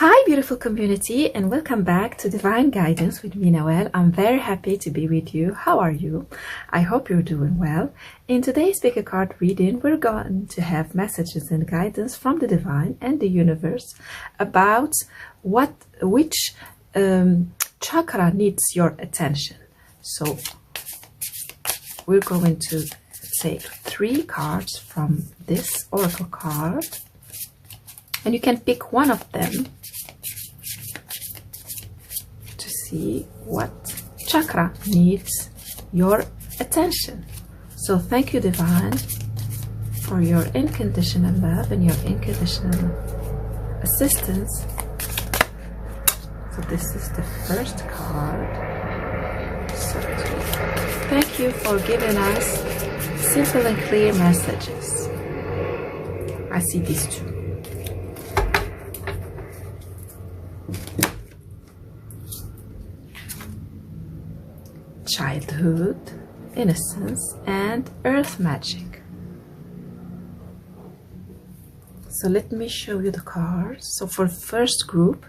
Hi beautiful community, and welcome back to Divine Guidance with me, Noel. I'm very happy to be with you. How are you? I hope you're doing well. In today's pick a card reading, we're going to have messages and guidance from the divine and the universe about which chakra needs your attention. So we're going to take 3 cards from this oracle card, and you can pick one of them to see what chakra needs your attention. So thank you, divine, for your unconditional love and your unconditional assistance. So this is the first card. So thank you for giving us simple and clear messages. I see these 2. Childhood, innocence, and earth magic. So let me show you the cards. So for the first group,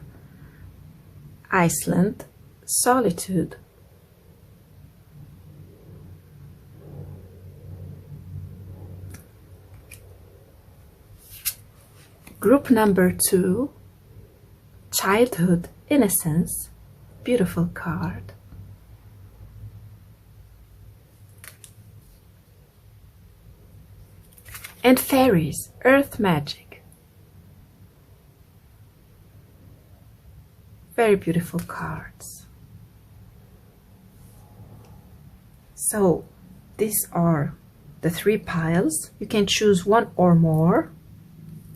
Iceland, solitude. Group number 2, childhood, innocence, beautiful card. And fairies, earth magic. Very beautiful cards. So these are the 3 piles. You can choose one or more.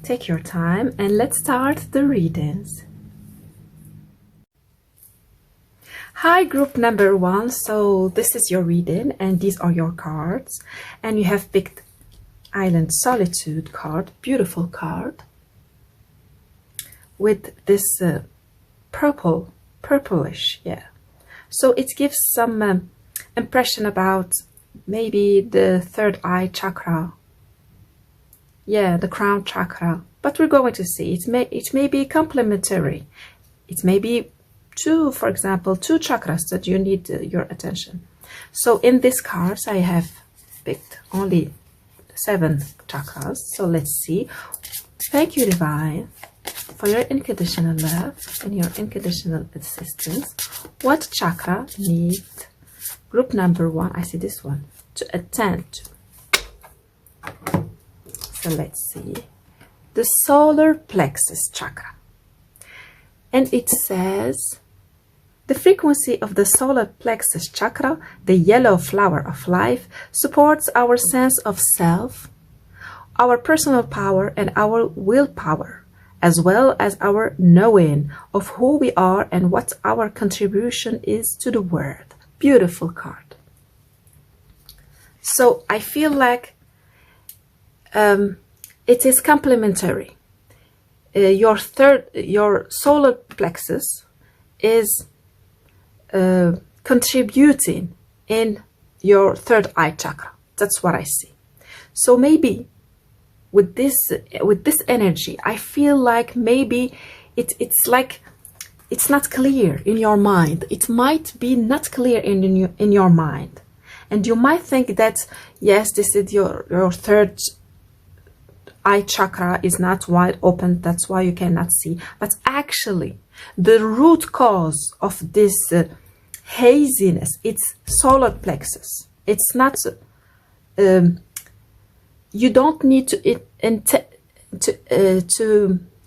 Take your time and let's start the readings. Hi group number 1. So this is your reading and these are your cards, and you have picked Island Solitude card, beautiful card with this purplish, yeah. So it gives some impression about maybe the third eye chakra, yeah, the crown chakra. But we're going to see it may be complementary. It may be for example, 2 chakras that you need your attention. So in these cards, I have picked only 7 chakras. So let's see. Thank you, divine, for your unconditional love and your unconditional assistance. What chakra needs group number 1, I see this one, to attend to? So let's see. The solar plexus chakra. And it says, the frequency of the solar plexus chakra, the yellow flower of life, supports our sense of self, our personal power, and our willpower, as well as our knowing of who we are and what our contribution is to the world. Beautiful card. So I feel like it is complementary. Your solar plexus is contributing in your third eye chakra. That's what I see. So maybe with this energy, I feel like maybe it's like it's not clear in your mind. It might be not clear in your mind, and you might think that yes, this is your third eye chakra is not wide open, that's why you cannot see. But actually the root cause of this haziness, it's solar plexus. It's not you don't need to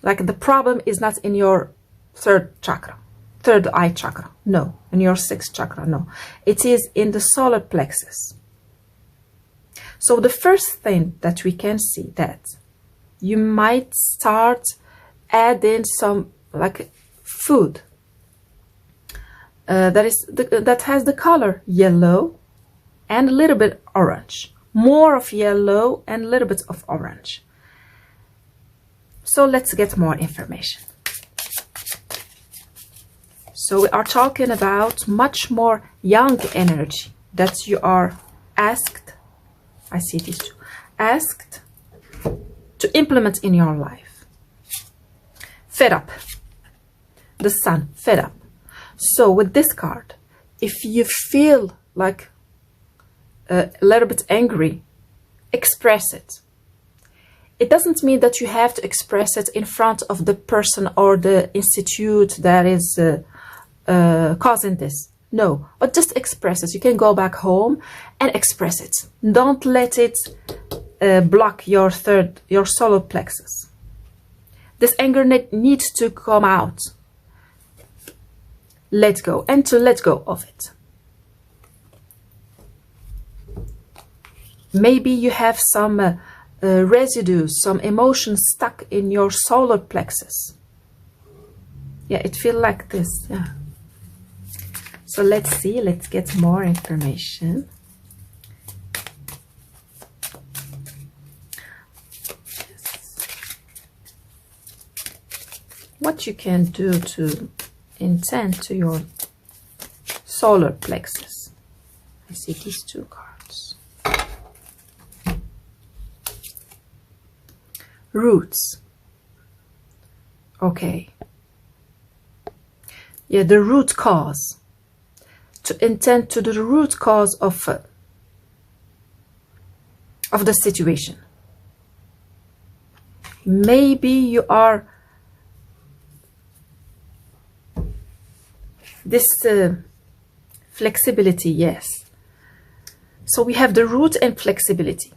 like, the problem is not in your third eye chakra, no, in your 6th chakra, no, it is in the solar plexus. So the first thing that we can see, that you might start adding some like food that has the color yellow and a little bit orange, more of yellow and a little bit of orange. So let's get more information. So we are talking about much more young energy that you are asked, I see these 2, asked to implement in your life. Fed up. the Sun, fed up. So with this card, if you feel like a little bit angry, express it. It doesn't mean that you have to express it in front of the person or the institute that is causing this. No, but just express it. You can go back home and express it. Don't let it block your solar plexus. This anger needs to come out. Let go, and to let go of it. Maybe you have some residue, some emotions stuck in your solar plexus. Yeah, it feels like this. Yeah. So let's see, let's get more information. What you can do to intend to your solar plexus. I see these two cards. Roots. Okay. Yeah, the root cause. To intend to the root cause of the situation. Maybe you are this flexibility, yes. So we have the root and flexibility.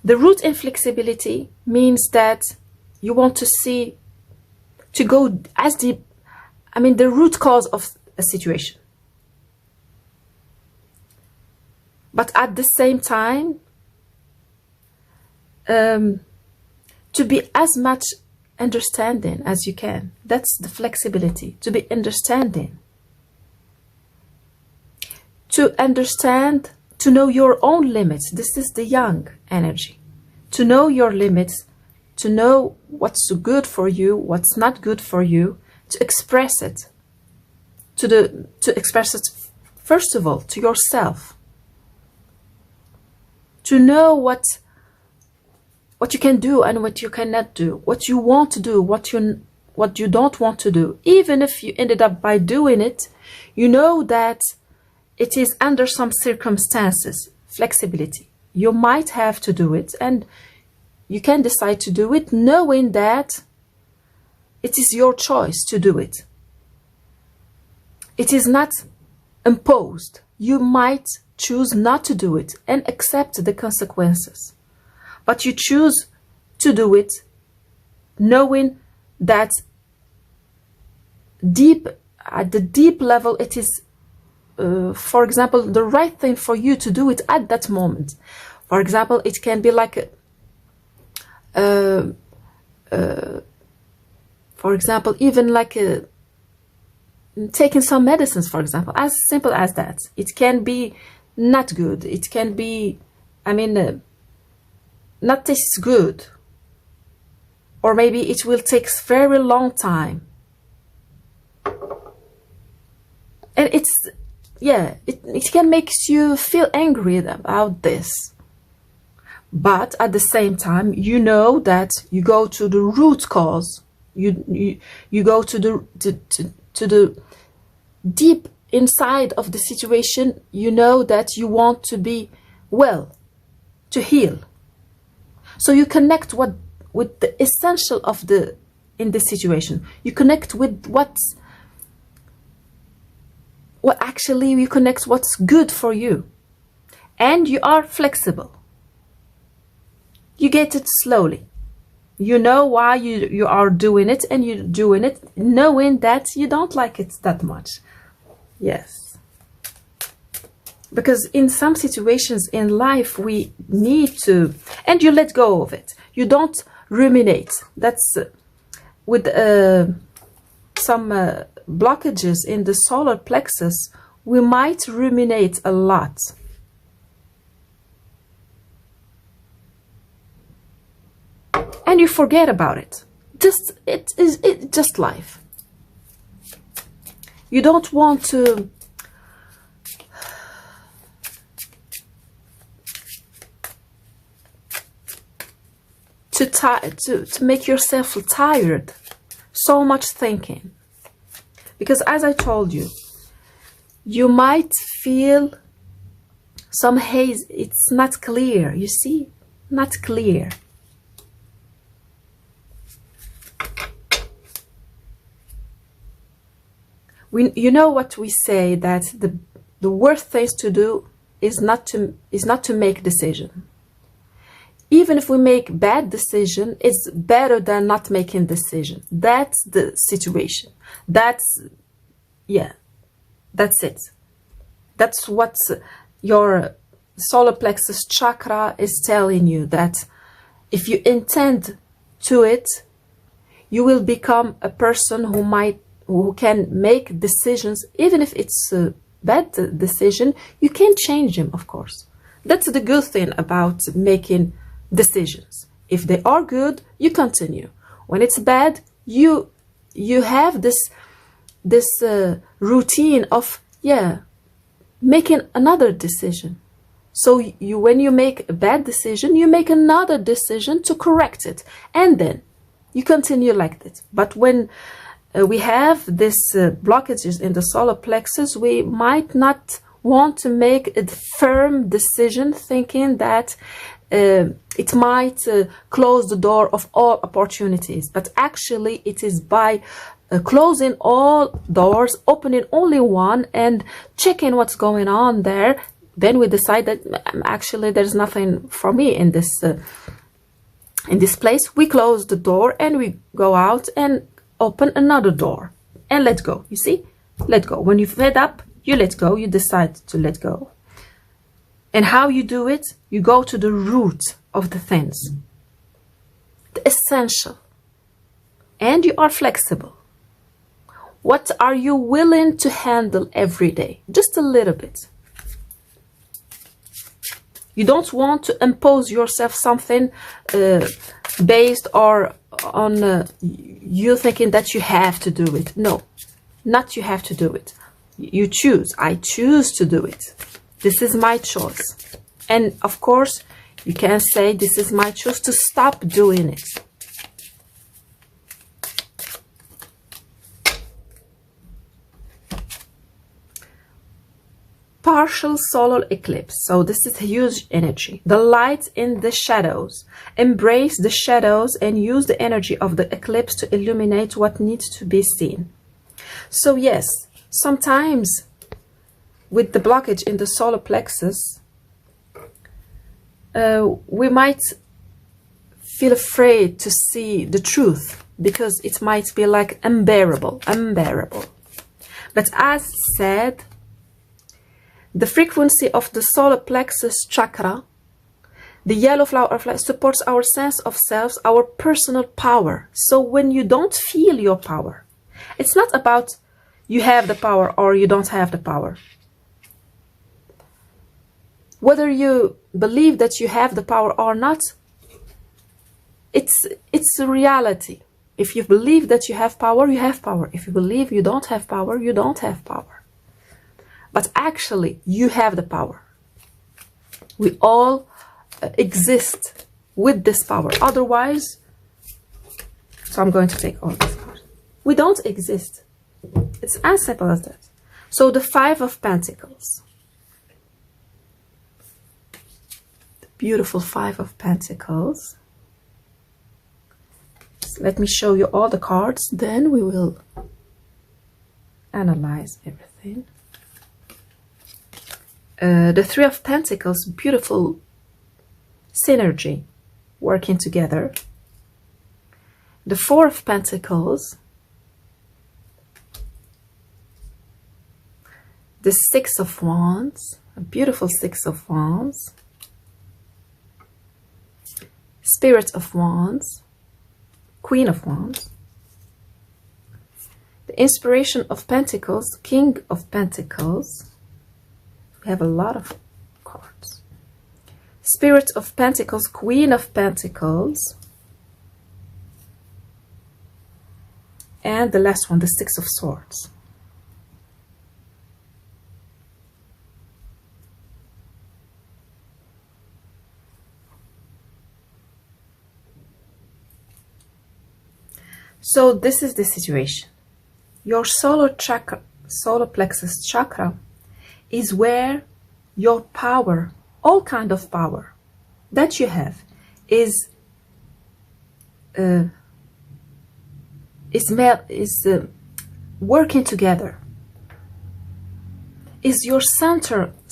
The root and flexibility means that you want to see, to go as deep, I mean the root cause of a situation. But at the same time, to be as much understanding as you can. That's the flexibility, to be understanding. To understand, to know your own limits. This is the yang energy. To know your limits, to know what's good for you, what's not good for you, to express it. To express it, first of all, to yourself. To know what you can do and what you cannot do, what you want to do, what you don't want to do. Even if you ended up by doing it, you know that it is under some circumstances. Flexibility. You might have to do it, and you can decide to do it knowing that it is your choice to do it. It is not imposed. You might choose not to do it and accept the consequences. But you choose to do it knowing that at the deep level it is, for example, the right thing for you to do it at that moment. For example, it can be like for example, even like taking some medicines, for example, as simple as that. It can be not good. It can be, not taste good. Or maybe it will take very long time. And it can make you feel angry about this. But at the same time, you know that you go to the root cause. You go to the deep inside of the situation. You know that you want to be well, to heal. So you connect with the essential of in this situation. You connect with what's good for you. And you are flexible. You get it slowly. You know why you are doing it, and you're doing it knowing that you don't like it that much. Yes. Because in some situations in life we need to, and you let go of it. You don't ruminate. That's with some blockages in the solar plexus, we might ruminate a lot. And you forget about it. It's just life. You don't want to make yourself tired so much thinking. Because as I told you, you might feel some haze. It's not clear, you see? Not clear. You know what we say, that the worst things to do is not to make decision. Even if we make bad decision, it's better than not making decision. That's the situation. That's it. That's what your solar plexus chakra is telling you, that if you intend to it, you will become a person who can make decisions. Even if it's a bad decision, you can change them, of course. That's the good thing about making decisions. If they are good, you continue. When it's bad, you have this routine of making another decision. So when you make a bad decision, you make another decision to correct it, and then you continue like that. But when we have this blockages in the solar plexus, we might not want to make a firm decision, thinking that it might close the door of all opportunities. But actually it is by closing all doors, opening only one, and checking what's going on there, then we decide that actually there's nothing for me in this place. We close the door and we go out and open another door and let go. You see? Let go. When you're fed up, you let go. You decide to let go. And how you do it? You go to the root of the things, the essential. And you are flexible. What are you willing to handle every day? Just a little bit. You don't want to impose yourself something based or on you thinking that you have to do it. No, not you have to do it. You choose. I choose to do it. This is my choice. And of course, you can say this is my choice to stop doing it. Partial solar eclipse. So this is huge energy. The light in the shadows. Embrace the shadows and use the energy of the eclipse to illuminate what needs to be seen. So yes, sometimes with the blockage in the solar plexus, we might feel afraid to see the truth because it might be like unbearable. But as said, the frequency of the solar plexus chakra, the yellow flower of light, supports our sense of self, our personal power. So when you don't feel your power, it's not about you have the power or you don't have the power. Whether you believe that you have the power or not, it's a reality. If you believe that you have power, you have power. If you believe you don't have power, you don't have power. But actually, you have the power. We all exist with this power. Otherwise, so I'm going to take all these cards. We don't exist. It's as simple as that. So the Five of Pentacles. The beautiful Five of Pentacles. So let me show you all the cards. Then we will analyze everything. The Three of Pentacles, beautiful synergy, working together. The Four of Pentacles. The Six of Wands, a beautiful Six of Wands. Spirit of Wands, Queen of Wands. The Inspiration of Pentacles, King of Pentacles. We have a lot of cards. Spirit of Pentacles, Queen of Pentacles. And the last one, the Six of Swords. So this is the situation. Your solar plexus chakra is where your power, all kind of power that you have, is working together. Is your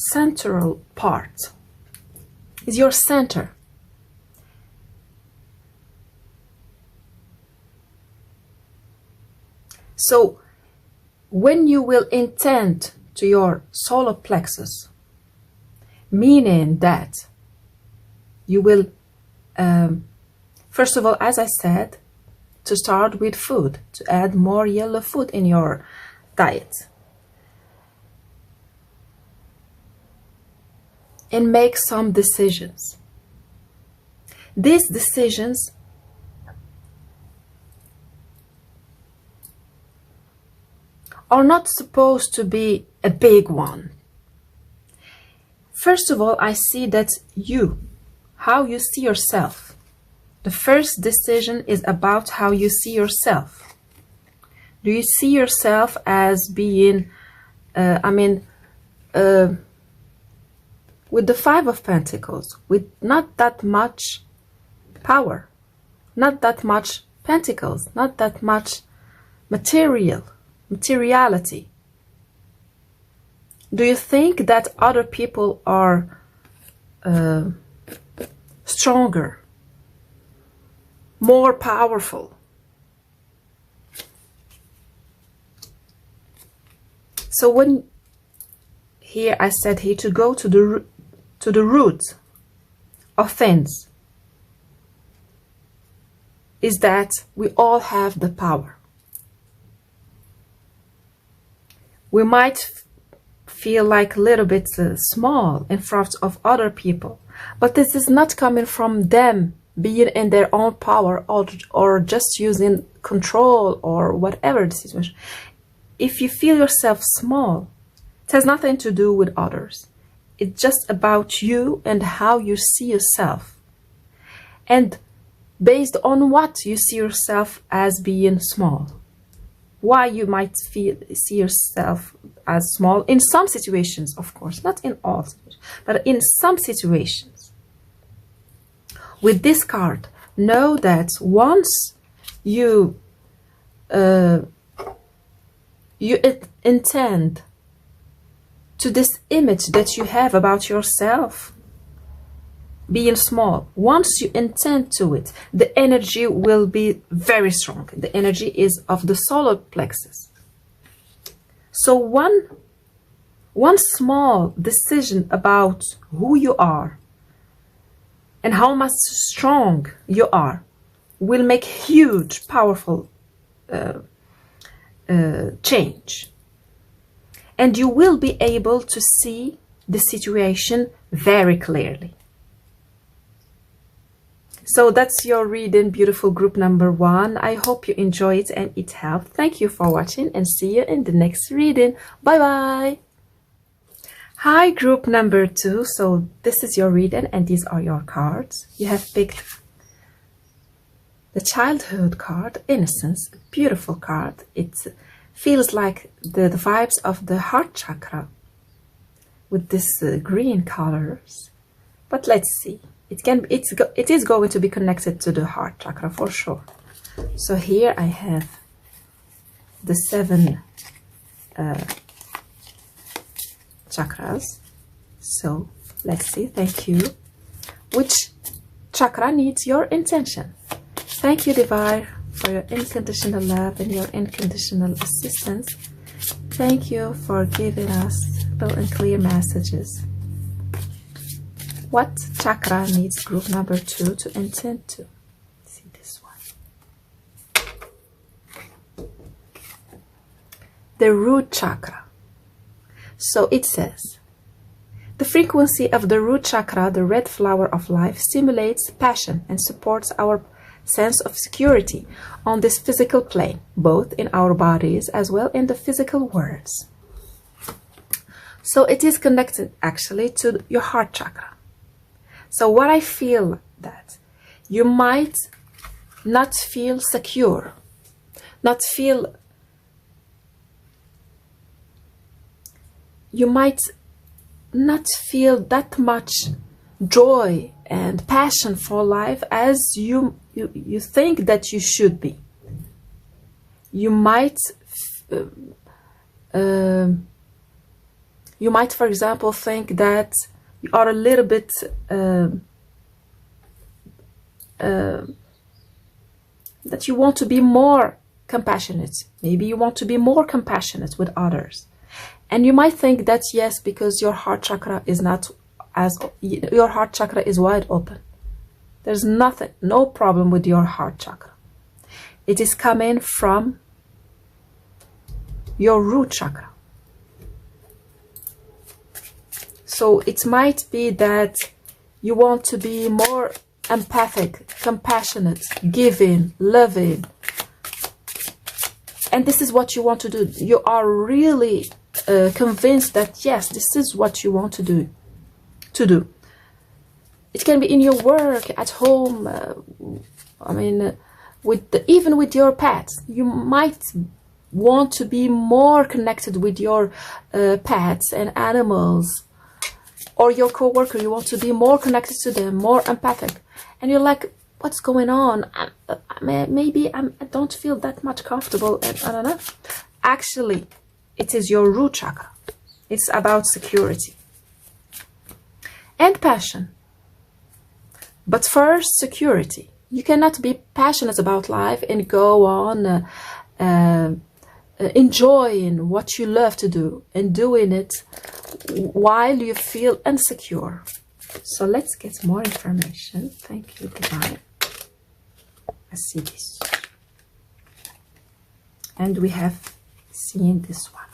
central part. Is your center. So when you will intend to your solar plexus, meaning that you will, first of all, as I said, to start with food, to add more yellow food in your diet. And make some decisions. These decisions are not supposed to be a big one. First of all, I see that how you see yourself. The first decision is about how you see yourself. Do you see yourself as being, with the Five of Pentacles, with not that much power, not that much pentacles, not that much materiality? Do you think that other people are stronger, more powerful? So when here I said here to go to the root of things, is that we all have the power. We might feel like a little bit small in front of other people, but this is not coming from them being in their own power or just using control or whatever the situation. If you feel yourself small, it has nothing to do with others. It's just about you and how you see yourself. And based on what you see yourself as being small. Why you might see yourself as small in some situations, of course, not in all situations, but in some situations. With this card, know that once you intend to this image that you have about yourself being small, once you intend to it, the energy will be very strong. The energy is of the solar plexus. So one small decision about who you are and how much strong you are will make huge, powerful change. And you will be able to see the situation very clearly. So that's your reading, beautiful group number 1. I hope you enjoyed and it helped. Thank you for watching and see you in the next reading. Bye bye. Hi, group number 2. So this is your reading and these are your cards. You have picked the childhood card, Innocence, a beautiful card. It feels like the vibes of the heart chakra with this green colors. But let's see. It is going to be connected to the heart chakra for sure. So here I have the 7 chakras. So let's see. Thank you. Which chakra needs your intention? Thank you, Divine, for your unconditional love and your unconditional assistance. Thank you for giving us simple and clear messages. What chakra needs group number 2 to intend to? See this one. The root chakra. So it says, the frequency of the root chakra, the red flower of life, stimulates passion and supports our sense of security on this physical plane, both in our bodies as well in the physical worlds. So it is connected actually to your heart chakra. So what I feel that you might not feel secure not feel, you might not feel that much joy and passion for life as you think that you should be. You might, for example, think that you are a little bit that you want to be more compassionate. Maybe you want to be more compassionate with others. And you might think that yes, because your heart chakra is your heart chakra is wide open. There's no problem with your heart chakra. It is coming from your root chakra. So it might be that you want to be more empathic, compassionate, giving, loving. And this is what you want to do. You are really convinced that yes, this is what you want to do. It can be in your work, at home. Even with your pets, you might want to be more connected with your pets and animals, or your co-worker. You want to be more connected to them, more empathic, and you're like, what's going on? Maybe I don't feel that much comfortable, and I don't know. Actually, it is your root chakra. It's about security and passion. But first, security. You cannot be passionate about life and go on enjoying what you love to do and doing it while you feel insecure. So let's get more information. Thank you, Divine. I see this. And we have seen this one.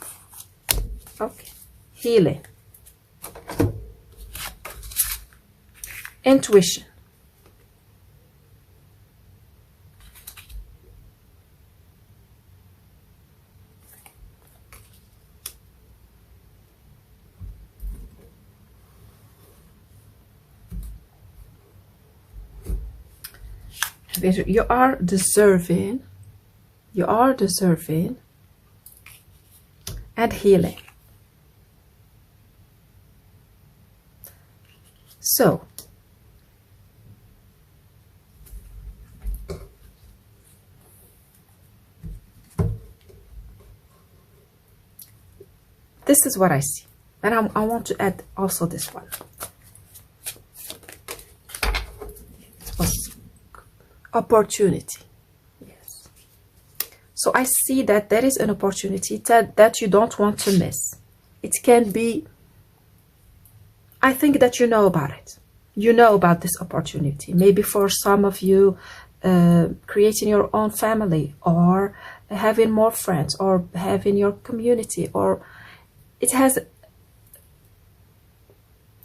Okay. Healing. Intuition. You are deserving, and healing. So, this is what I see. And I want to add also this one. Opportunity. Yes. So I see that there is an opportunity that you don't want to miss. It can be, I think that you know about it. You know about this opportunity. Maybe for some of you, creating your own family, or having more friends, or having your community, or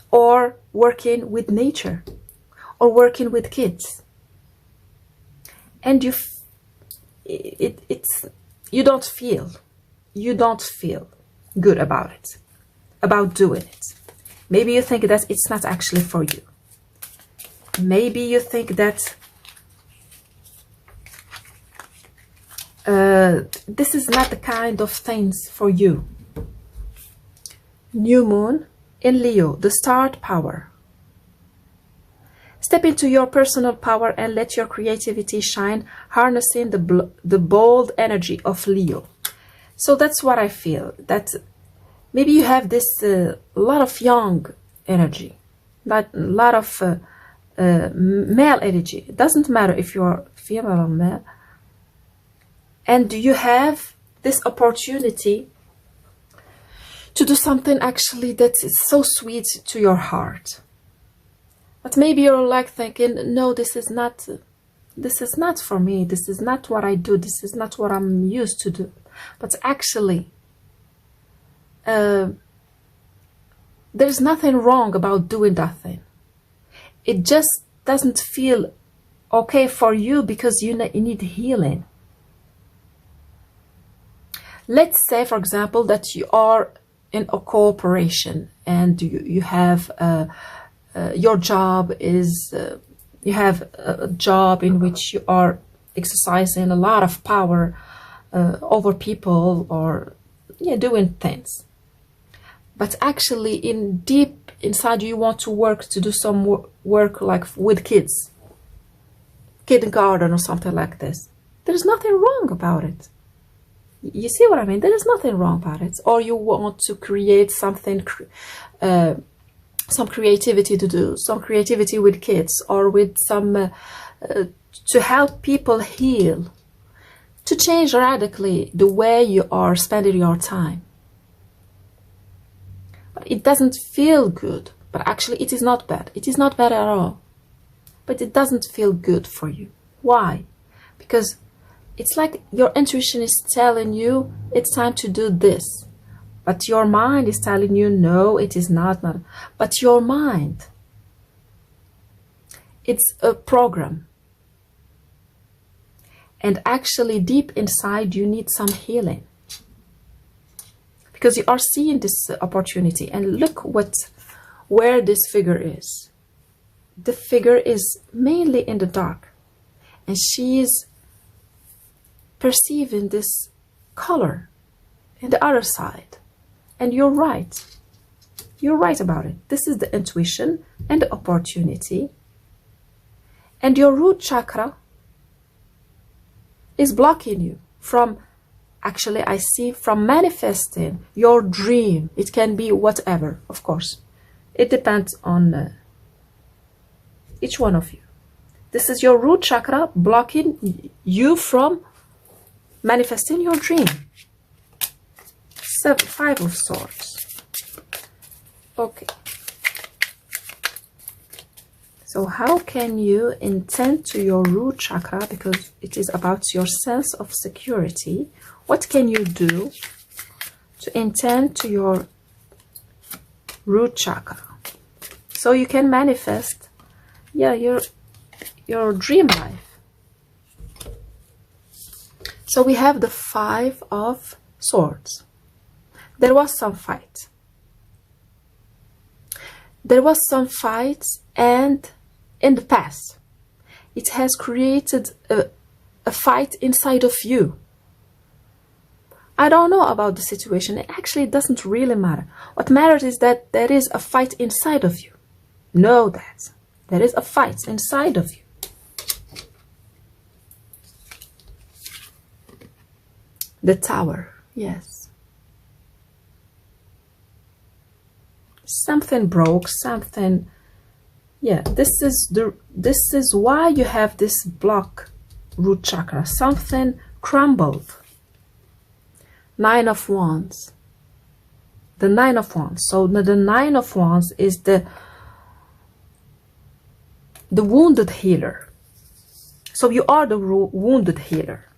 or working with nature, or working with kids. And you don't feel good about it, about doing it. Maybe you think that it's not actually for you. Maybe you think that this is not the kind of things for you. New moon in Leo, the start power. Step into your personal power and let your creativity shine, harnessing the bold energy of Leo. So that's what I feel. That maybe you have this lot of young energy, but a lot of male energy. It doesn't matter if you're female or male. And you have this opportunity to do something actually that is so sweet to your heart. But maybe you're like thinking, no, this is not for me. This is not what I do. This is not what I'm used to do. But actually, there's nothing wrong about doing that thing. It just doesn't feel okay for you because you need healing. Let's say, for example, that you are in a corporation and you have your job is, you have a job in which you are exercising a lot of power, over people or doing things. But actually in deep inside you want to work, to do some work like with kids, kindergarten or something like this. There's nothing wrong about it. You see what I mean? There is nothing wrong about it. Or you want to create something, some creativity to do, some creativity with kids, or with some to help people heal, to change radically the way you are spending your time. But it doesn't feel good. But actually it is not bad. It is not bad at all. But it doesn't feel good for you. Why? Because it's like your intuition is telling you it's time to do this. But your mind is telling you, no, it is not. But your mind, it's a program. And actually deep inside you need some healing. Because you are seeing this opportunity. And look where this figure is. The figure is mainly in the dark. And she is perceiving this color in the other side. And you're right. You're right about it. This is the intuition and the opportunity. And your root chakra is blocking you from, actually I see, from manifesting your dream. It can be whatever, of course. It depends on each one of you. This is your root chakra blocking you from manifesting your dream. 5 of Swords. Okay. So how can you intend to your root chakra, because it is about your sense of security? What can you do to intend to your root chakra so you can manifest your dream life? So we have the 5 of Swords. There was some fight. There was some fights, and in the past it has created a fight inside of you. I don't know about the situation. It actually doesn't really matter. What matters is that there is a fight inside of you. Know that. There is a fight inside of you. The Tower, yes. Something broke, something, this is why you have this block, root chakra. Something crumbled. 9 of Wands. The 9 of Wands. So the 9 of Wands is the wounded healer. So you are the wounded healer.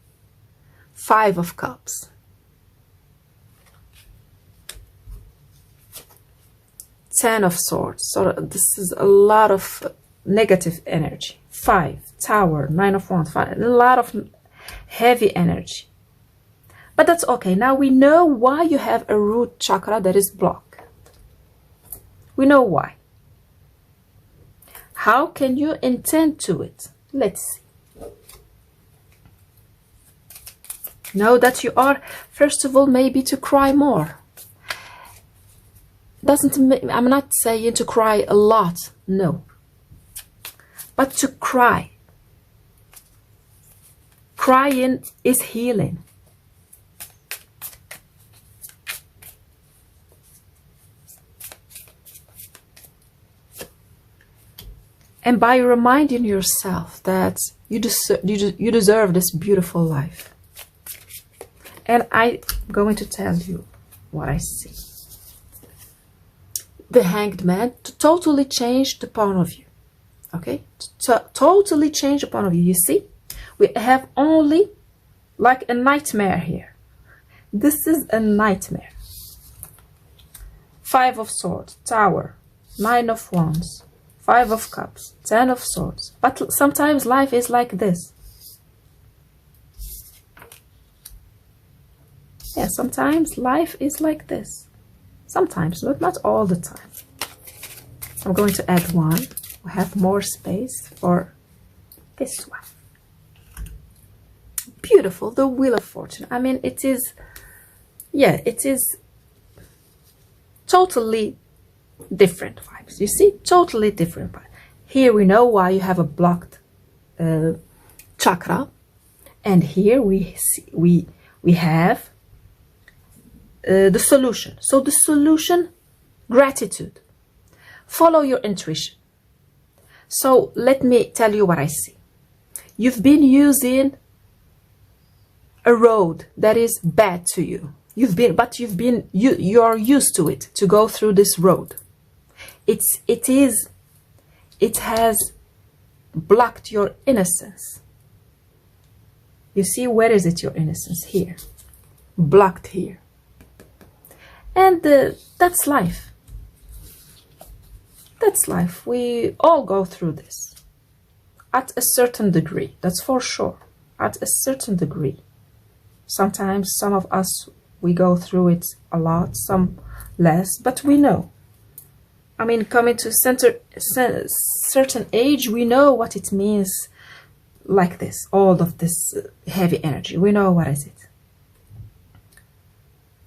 5 of Cups. 10 of Swords. So this is a lot of negative energy. 5, Tower, 9 of Wands, 5, a lot of heavy energy. But that's okay. Now we know why you have a root chakra that is blocked. We know why. How can you intend to it? Let's see. Know that you are, first of all, maybe to cry more. I'm not saying to cry a lot, no. But to cry. Crying is healing. And by reminding yourself that you deserve this beautiful life. And I'm going to tell you what I see. The Hanged Man, to totally change the point of view. Okay? To totally change the point of view. You see? We have only like a nightmare here. This is a nightmare. 5 of Swords, Tower, 9 of Wands, 5 of Cups, 10 of Swords. But sometimes life is like this. Yeah, sometimes life is like this. Sometimes, but not all the time. I'm going to add 1. We have more space for this one. Beautiful. beautiful. The Wheel of Fortune. I mean, it is, yeah, it is totally different vibes. You see, totally different vibes. Here we know why you have a blocked chakra, and here we have the solution. So the solution, gratitude. Follow your intuition. So let me tell you what I see. You've been using a road that is bad to you. You're used to it, to go through this road. It has blocked your innocence. You see, where is it, your innocence? Here. Blocked here. And that's life. That's life. We all go through this. At a certain degree, that's for sure. At a certain degree. Sometimes some of us, we go through it a lot, some less, but we know. I mean, coming to certain age, we know what it means like this, all of this heavy energy. We know what is it.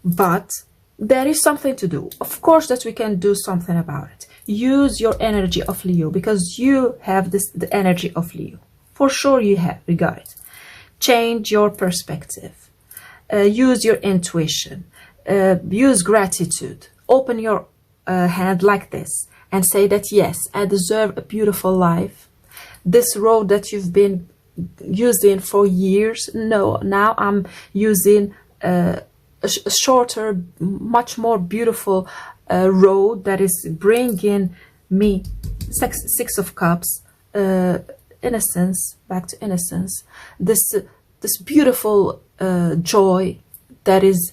But there is something to do. Of course that we can do something about it. Use your energy of Leo, because you have the energy of Leo. For sure you got it. Change your perspective. Use your intuition. Use gratitude. Open your hand like this and say that, yes, I deserve a beautiful life. This road that you've been using for years, no, now I'm using a shorter, much more beautiful road that is bringing me Six of Cups, innocence, back to innocence, this beautiful joy that is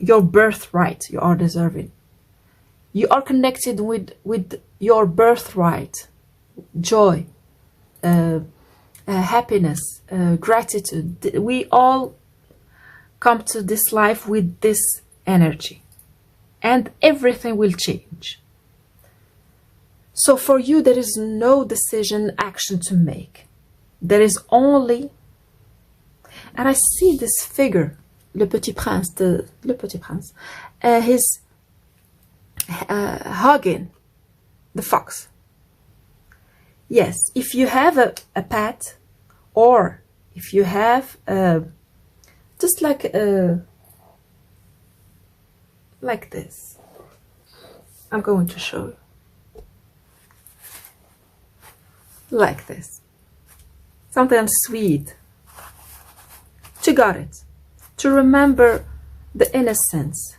your birthright. You are deserving. You are connected with your birthright, joy, happiness, gratitude. We all come to this life with this energy, and everything will change. So for you, there is no decision, action to make. There is only, and I see this figure, Le Petit Prince, Le Petit Prince, he's hugging the fox. Yes, if you have a pet, or if you have just like this, I'm going to show you. Like this. Something sweet. You got it. To remember the innocence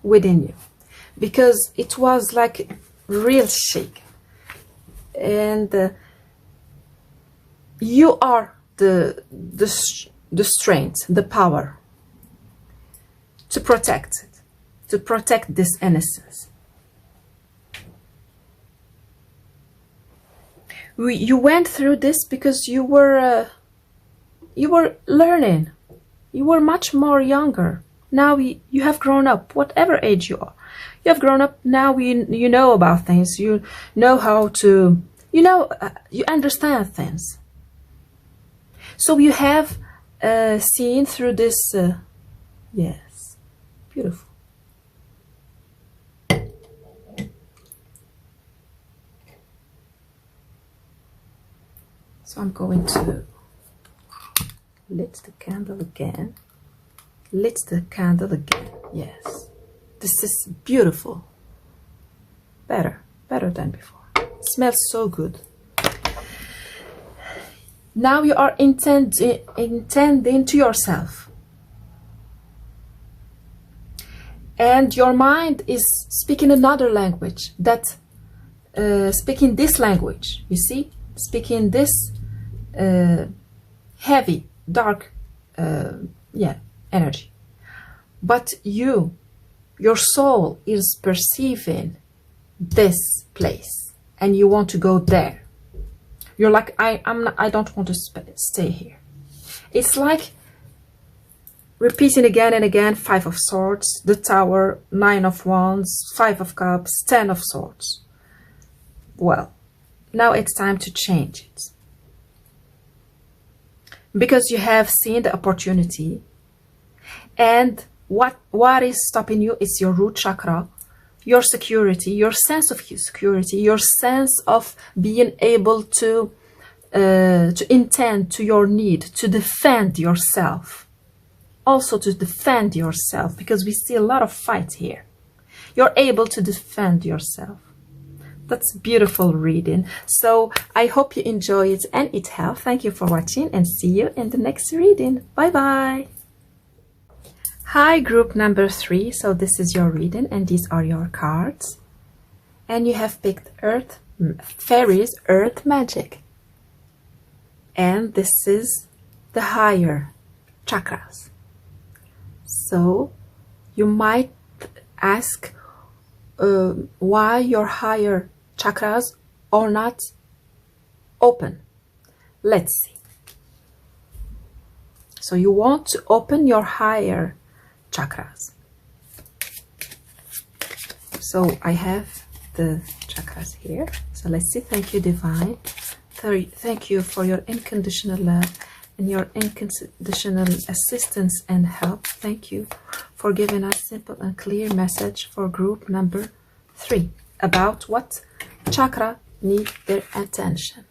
within you. Because it was like real shake. And you are the strength, the power to protect it, to protect this innocence. You went through this because you were learning. You were much more younger. Now you have grown up, whatever age you are. You have grown up. Now you know about things. You know how to, you understand things. So you have seen through this, yes, beautiful. So I'm going to lit the candle again. Lit the candle again. Yes. This is beautiful. Better than before. It smells so good. Now you are intending to yourself. And your mind is speaking another language. That speaking this language, you see? Speaking this heavy, dark, energy. But your soul is perceiving this place, and you want to go there. You're like, I don't want to stay here. It's like repeating again and again. 5 of Swords, the Tower, 9 of Wands, 5 of Cups, 10 of Swords. Well, now it's time to change it. because you have seen the opportunity. And what is stopping you is your root chakra, your security, your sense of security, your sense of being able to intend to your need to defend yourself. Also to defend yourself, because we see a lot of fight here. You're able to defend yourself. That's beautiful reading. So I hope you enjoy it and it helped. Thank you for watching and see you in the next reading. Bye bye. Hi, group number 3. So this is your reading and these are your cards. And you have picked Earth, Fairies, Earth Magic. And this is the higher chakras. So you might ask why your higher chakras are not open. Let's see. So you want to open your higher chakras. So I have the chakras here. So let's see. Thank you, Divine. Thank you for your unconditional love and your unconditional assistance and help. Thank you for giving us simple and clear message for group number 3 about what chakra need their attention.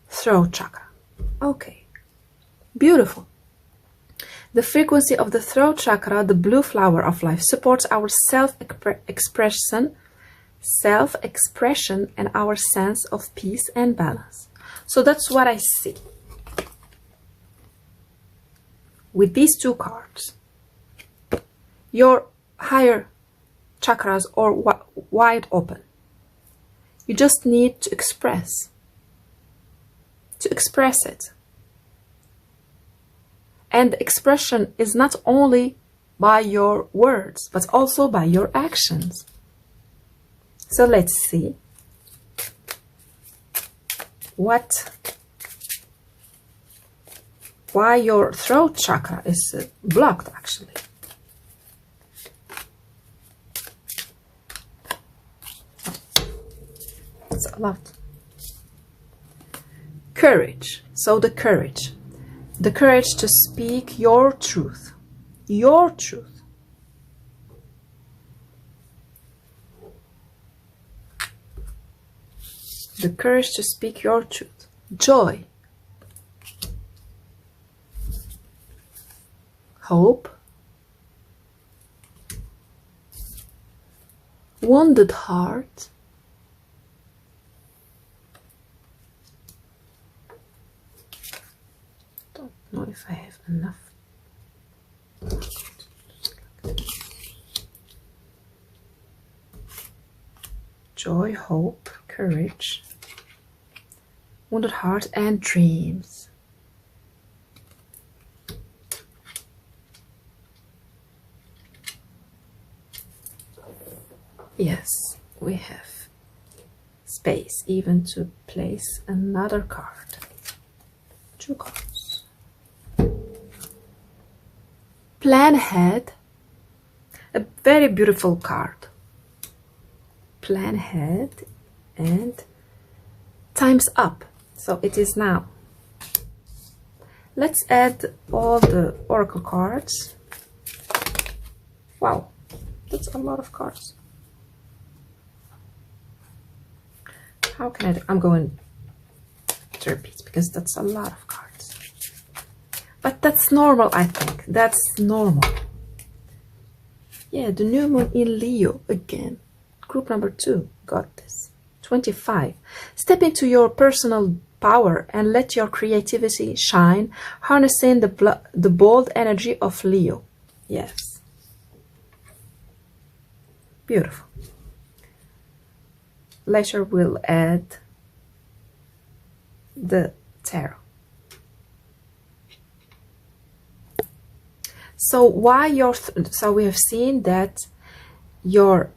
Throat chakra. Okay, beautiful. The frequency of the throat chakra, the blue flower of life, supports our self-expression and our sense of peace and balance. So that's what I see with these two cards. Your higher chakras are wide open. You just need to express it. And expression is not only by your words, but also by your actions. So let's see why your throat chakra is blocked actually. It's a lot. Courage. So the courage to speak your truth. Your truth. The courage to speak your truth. Joy. Hope. Wounded heart. Don't know if I have enough. Joy, hope, courage, wounded heart, and dreams. Yes, we have space even to place another card. 2 cards. Plan ahead. A very beautiful card. Plan ahead and time's up. So it is now. Let's add all the oracle cards. Wow, that's a lot of cards. How can I do? I'm going to repeat because that's a lot of cards. But that's normal, I think. That's normal. Yeah, the new moon in Leo again. Group number 2 got this. 25. Step into your personal power and let your creativity shine, harnessing the bold energy of Leo. Yes. Beautiful. Later we'll add the tarot. So so we have seen that your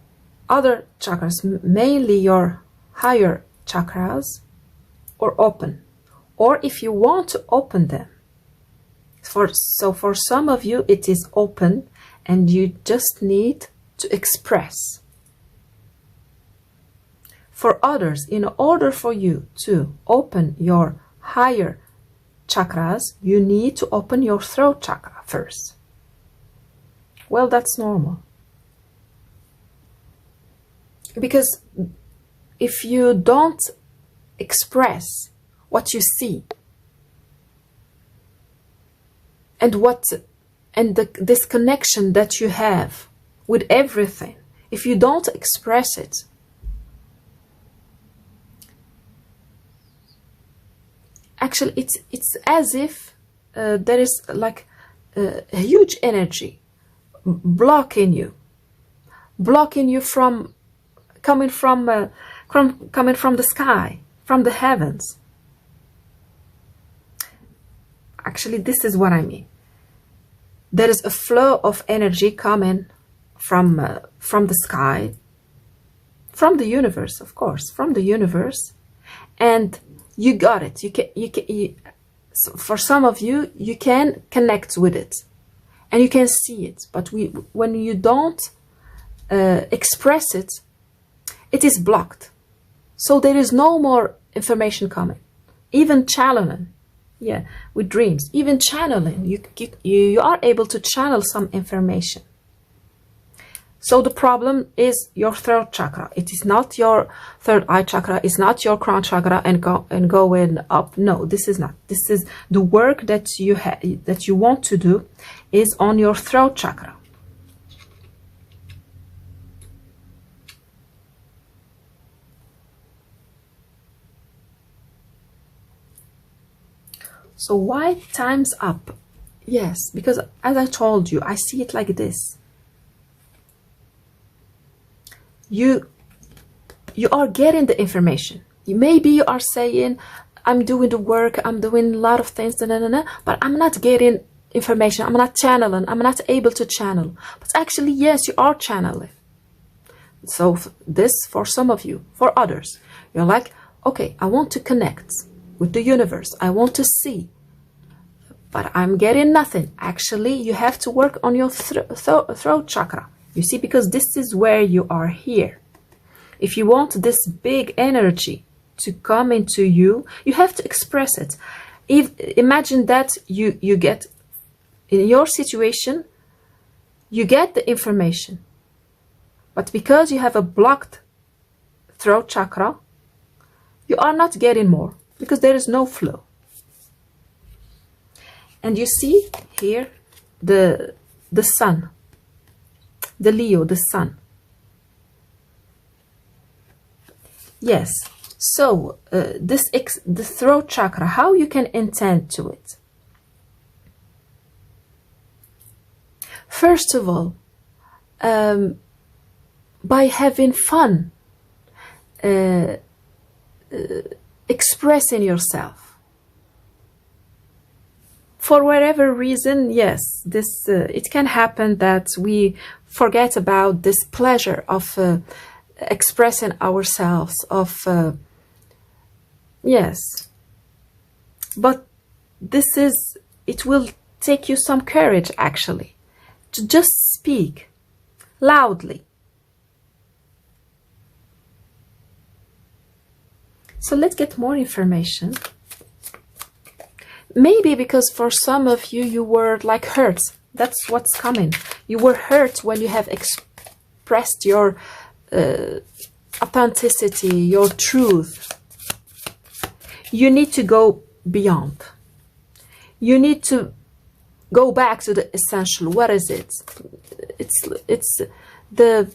other chakras, mainly your higher chakras, are open, or if you want to open them. For some of you it is open and you just need to express. For others, in order for you to open your higher chakras, you need to open your throat chakra first. Well, that's normal. Because if you don't express what you see and this connection that you have with everything, if you don't express it, actually it's as if there is like a huge energy blocking you from coming from the sky, from the heavens. Actually, this is what I mean. There is a flow of energy coming from the sky, from the universe, of course, from the universe, and you got it. So for some of you, you can connect with it, and you can see it. But when you don't express it, it is blocked. So there is no more information coming. Even channeling, yeah, with dreams, even channeling, you are able to channel some information. So the problem is your throat chakra. It is not your third eye chakra. It's not your crown chakra and going up. No, this is not. This is the work that you want to do is on your throat chakra. So why time's up? Yes, because as I told you, I see it like this. You are getting the information. Maybe you are saying, I'm doing the work, I'm doing a lot of things, but I'm not getting information. I'm not channeling. I'm not able to channel. But actually, yes, you are channeling. So this for some of you, for others, you're like, okay, I want to connect with the universe. I want to see, but I'm getting nothing. Actually, you have to work on your throat chakra. You see, because this is where you are here. If you want this big energy to come into you, you have to express it. Imagine that you get, in your situation, you get the information. But because you have a blocked throat chakra, you are not getting more because there is no flow. And you see here the sun. The Leo, the sun. Yes. So the throat chakra, how you can intend to it? First of all, by having fun, expressing yourself. For whatever reason, yes, this it can happen that we forget about this pleasure of expressing ourselves, of yes. But it will take you some courage actually to just speak loudly. So let's get more information. Maybe because for some of you, you were like hurt. That's what's coming. You were hurt when you have expressed your authenticity, your truth. You need to go beyond. You need to go back to the essential. What is it? It's the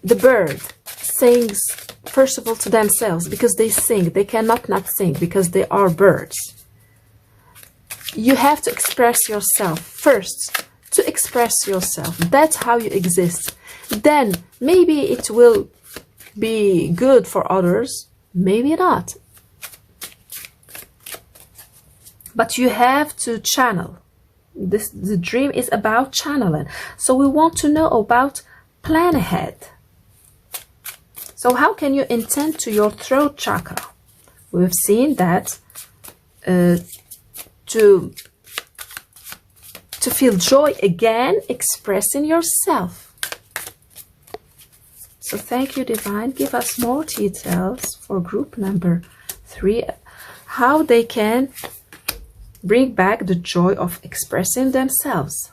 bird sings first of all to themselves because they sing. They cannot not sing because they are birds. You have to express yourself first. To express yourself, that's how you exist. Then maybe it will be good for others, maybe not. But you have to channel. The dream is about channeling. So we want to know about plan ahead. So how can you intend to your throat chakra? We've seen that to feel joy again, expressing yourself. So thank you, Divine. Give us more details for group number 3, how they can bring back the joy of expressing themselves.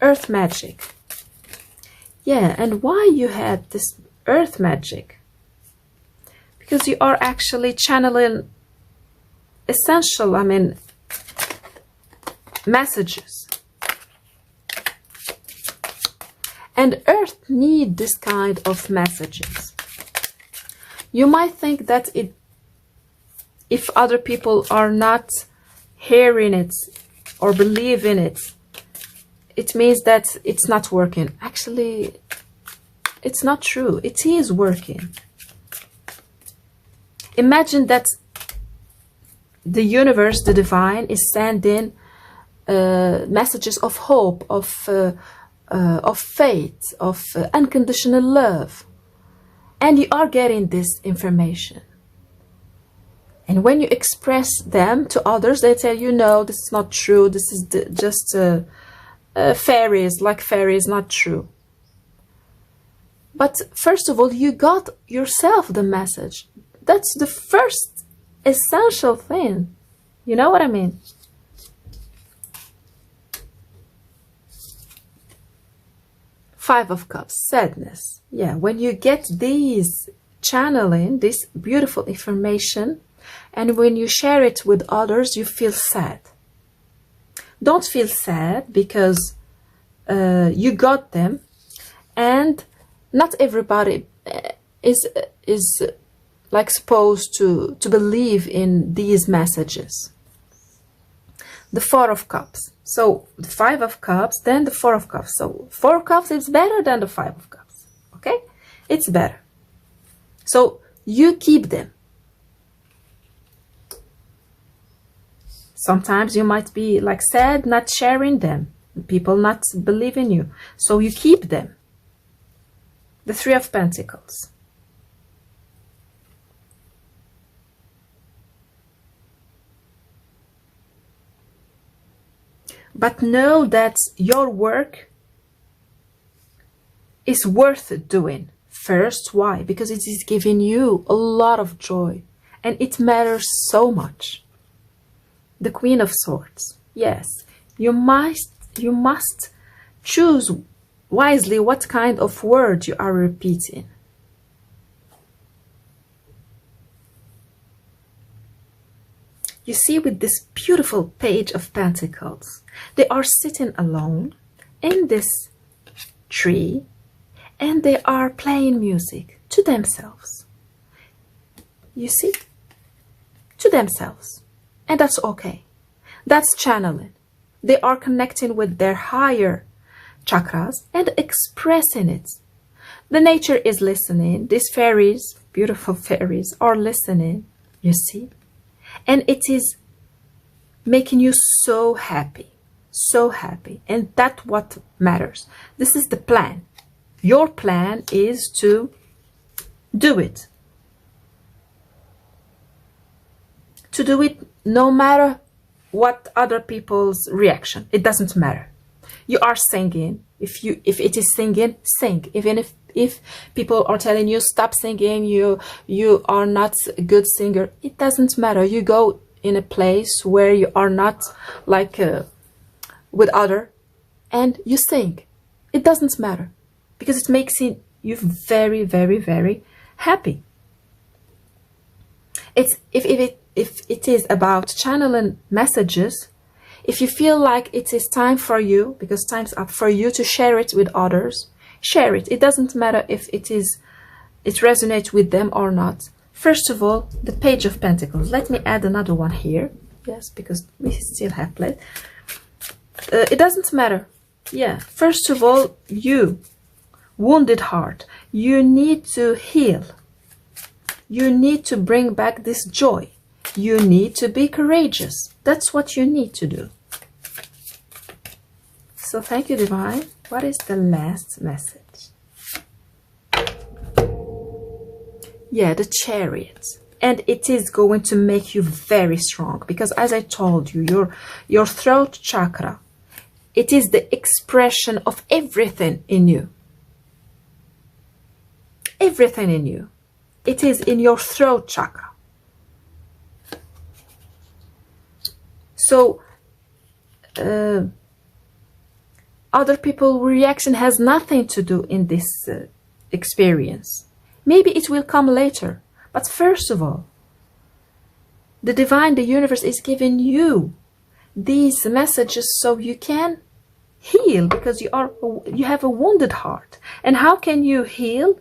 Earth magic. Yeah, and why you had this earth magic? Because you are actually channeling essential, messages. And earth need this kind of messages. You might think that if other people are not hearing it or believe in it, it means that it's not working. Actually, it's not true. It is working. Imagine that the universe, the divine, is sending messages of hope, of faith, of unconditional love, and you are getting this information. And when you express them to others, they tell you, no, this is not true. This is just fairies, like fairies, not true. But first of all, you got yourself the message. That's the first essential thing. You know what I mean? Five of Cups, sadness. Yeah, when you get these channeling, this beautiful information, and when you share it with others, you feel sad. Don't feel sad because you got them, and not everybody is like supposed to believe in these messages. The Four of Cups. So the Five of Cups, then the Four of Cups. So Four of Cups is better than the Five of Cups. Okay? It's better. So you keep them. Sometimes you might be like sad, not sharing them. People not believing you. So you keep them. The Three of Pentacles. But know that your work is worth doing. First, why? Because it is giving you a lot of joy. And it matters so much. The Queen of Swords. Yes, you must choose wisely what kind of word you are repeating. You see, with this beautiful Page of Pentacles, they are sitting alone in this tree and they are playing music to themselves. You see? To themselves. And that's okay. That's channeling. They are connecting with their higher chakras and expressing it. The nature is listening. These fairies, beautiful fairies, are listening. You see? And it is making you so happy. So happy. And that's what matters. This is the plan. Your plan is to do it. To do it no matter what other people's reaction. It doesn't matter. You are singing. If it is singing, sing. Even if people are telling you stop singing, you are not a good singer, it doesn't matter. You go in a place where you are not like with other, and you sing. It doesn't matter because it makes you very, very, very happy. It's if it is about channeling messages. If you feel like it is time for you, because time's up for you to share it with others, share it. It doesn't matter if it resonates with them or not. First of all, the Page of Pentacles. Let me add another one here. Yes, because we still have played. It doesn't matter. Yeah. First of all, you, wounded heart, you need to heal. You need to bring back this joy. You need to be courageous. That's what you need to do. So thank you, Divine. What is the last message? Yeah, the Chariot. And it is going to make you very strong. Because as I told you, your throat chakra, it is the expression of everything in you. Everything in you. It is in your throat chakra. So other people's reaction has nothing to do in this experience. Maybe it will come later. But first of all, the divine, the universe is giving you these messages so you can heal, because you have a wounded heart. And how can you heal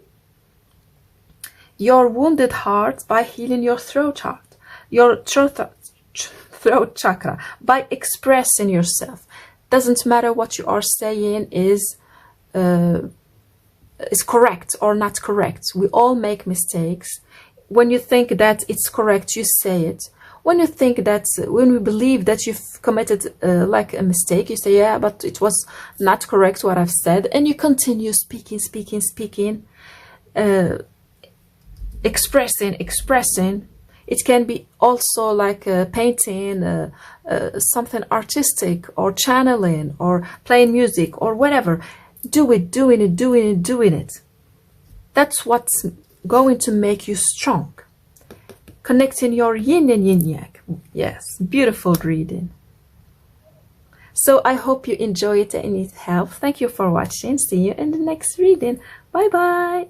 your wounded heart? By healing your throat heart, your throat chakra, by expressing yourself. Doesn't matter what you are saying is correct or not correct. We all make mistakes. When you think that it's correct, you say it. When you think that, when we believe that you've committed like a mistake, you say, yeah, but it was not correct what I've said. And you continue speaking, expressing. It can be also like painting, something artistic, or channeling, or playing music, or whatever. Doing it. That's what's going to make you strong. Connecting your yin and yin yang. Yes, beautiful reading. So I hope you enjoy it and it helped. Thank you for watching. See you in the next reading. Bye bye.